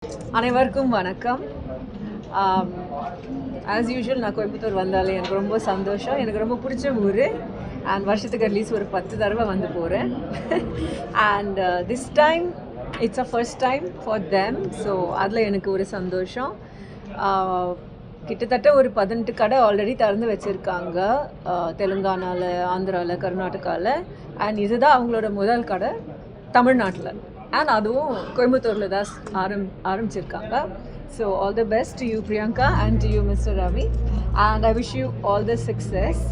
அனைவருக்கும் வணக்கம். As usual நான் கோயம்புத்தூர் வந்தாலே எனக்கு ரொம்ப சந்தோஷம். எனக்கு ரொம்ப பிடிச்ச ஊர். அண்ட் வருஷத்துக்கு அட்லீஸ்ட் ஒரு 10 தடவை வந்து போகிறேன். And this time it's a first time for them. So அதில் எனக்கு ஒரு சந்தோஷம். கிட்டத்தட்ட ஒரு 18 கடை ஆல்ரெடி திறந்து வச்சுருக்காங்க தெலுங்கானாவில், ஆந்திராவில், கர்நாடகாவில். அண்ட் இதுதான் அவங்களோட முதல் கடை தமிழ்நாட்டில். அண்ட் அதுவும் கோயம்புத்தூரில் தான் ஆரம்பிச்சிருக்காங்க. So all the best to you Priyanka and to you mister Ravi. And I wish you all the success.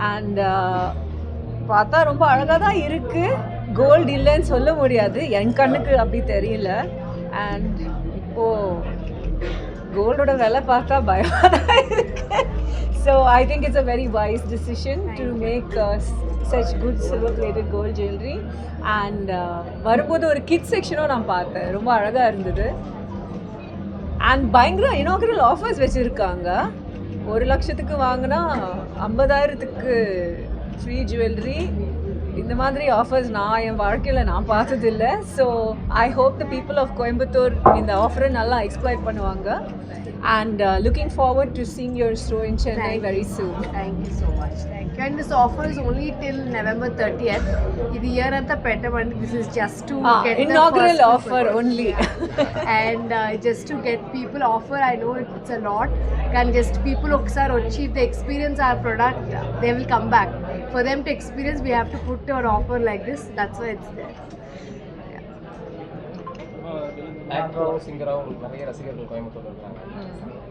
And பார்த்தா ரொம்ப அழகாக தான் இருக்குது. கோல்டு இல்லைன்னு சொல்ல முடியாது, என் கண்ணுக்கு அப்படி தெரியல. அண்ட் இப்போது கோல்டோட விலை பார்த்தா பயமாக தான் இருக்கு. So I think it's a very wise decision to make such good silver plated gold jewelry. And வரும்போது ஒரு கிட் செக்ஷனும் நான் பார்த்தேன், ரொம்ப அழகாக இருந்தது. அண்ட் பயங்கர இனாகரல் ஆஃபர்ஸ் வச்சுருக்காங்க. 1 லட்சத்துக்கு வாங்கினா 50,000க்கு ஃப்ரீ ஜுவல்லரி. இந்த மாதிரி ஆஃபர்ஸ் நான் என் வாழ்க்கையில் நான் பார்த்ததில்லை. So I hope the people of Coimbatore இந்த ஆஃபரை நல்லா எக்ஸ்ப்ளாய்ட் பண்ணுவாங்க. And looking forward to seeing your store in Chennai very soon. Thank you so much. Thank you. And this offer is only till November 30th. This year at the Pettamand, this is just to get inaugural the offer only. And just to get people offer, I know it's a lot. Can just people achieve the experience our product, they will come back. For them to experience, we have to put an offer like this. That's why it's there. ஆக்டராகவும் சிங்கராகவும் நிறைய ரசிகர்கள் கோயம்புத்தூர் இருக்காங்க.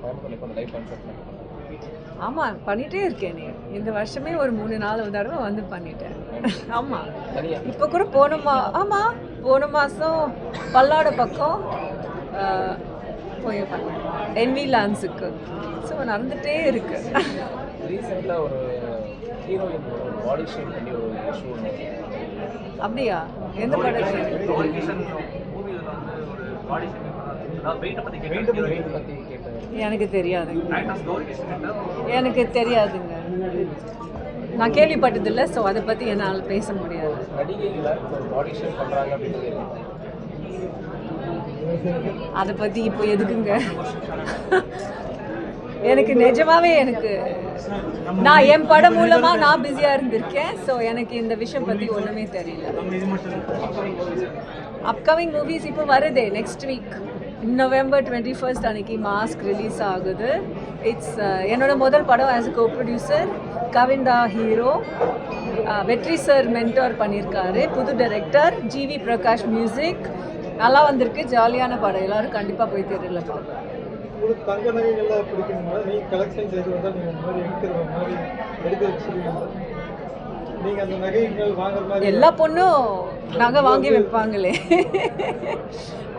கோயம்புத்தூர் இப்போ live concert ஆமாம் பண்ணிகிட்டே இருக்கேன். இந்த வருஷமே ஒரு 3-4 தடவை வந்து பண்ணிட்டேன். ஆமாம், இப்போ கூட போன மாதம் பல்லாட பக்கம் போய் பண்ணேன் என்வி லான்ஸுக்கு. ஸோ நடந்துகிட்டே இருக்கு. ரீசெண்டாக ஒரு ஹீரோயின் பாடி ஷேப் பண்ணி ஒரு இஷ்யூ. அப்படியா? எந்த படத்தில்? எனக்கு தெரியாதுங்க. நான் கேள்விப்பட்டதில்லை. ஸோ அதை பற்றி என்னால் பேச முடியாது. அதை பற்றி இப்போ எதுக்குங்க? எனக்கு நிஜமாவே நான் என் படம் மூலமாக நான் பிஸியாக இருந்திருக்கேன். ஸோ எனக்கு இந்த விஷயம் பற்றி ஒன்றுமே தெரியல. அப்கமிங் மூவிஸ் இப்போ வருதே நெக்ஸ்ட் வீக் நவம்பர் 21 அன்னைக்கு மாஸ்க் ரிலீஸ் ஆகுது. இட்ஸ் என்னோட முதல் படம் ஆஸ் அ கோ ப்ரொடியூசர். கவின்தா ஹீரோ, வெற்றி சார் மென்டோர் பண்ணியிருக்காரு. புது டைரக்டர் ஜிவி பிரகாஷ் மியூசிக். நல்லா வந்திருக்கு, ஜாலியான படம். எல்லோரும் கண்டிப்பாக போய் தெரியல பார்க்கலாம். உங்களுக்கு தங்க நகைகள்லாம் பிடிக்கணுமா? நீங்கள் கலெக்ஷன் செய்து வந்தால் நீங்கள் இந்த மாதிரி எடுக்கிற மாதிரி எடுத்து வச்சுருக்கீங்க. நீங்கள் அந்த நகைகள் வாங்குற மாதிரி எல்லா பொண்ணும் நகை வாங்கி வைப்பாங்களே,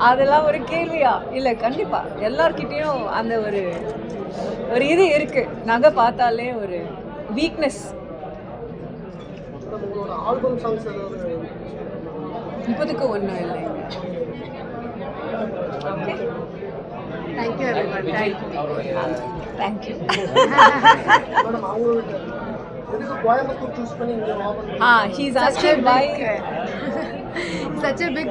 அதெல்லாம் ஒரு கேள்வியா? இல்லை, கண்டிப்பாக எல்லார்கிட்டேயும் அந்த ஒரு இது இருக்குது. நகை பார்த்தாலே ஒரு வீக்னஸ். ஆல்பம் சாங்ஸ் ஏதாவது இப்போதுக்கு ஒன்றும் இல்லைங்க. Okay, Thank you everyone. Thank you. Madam, அவங்களுக்கு எதுக்கு கோயம்புத்தூர் சூஸ் பண்ணி இங்கே he's asking why Such a big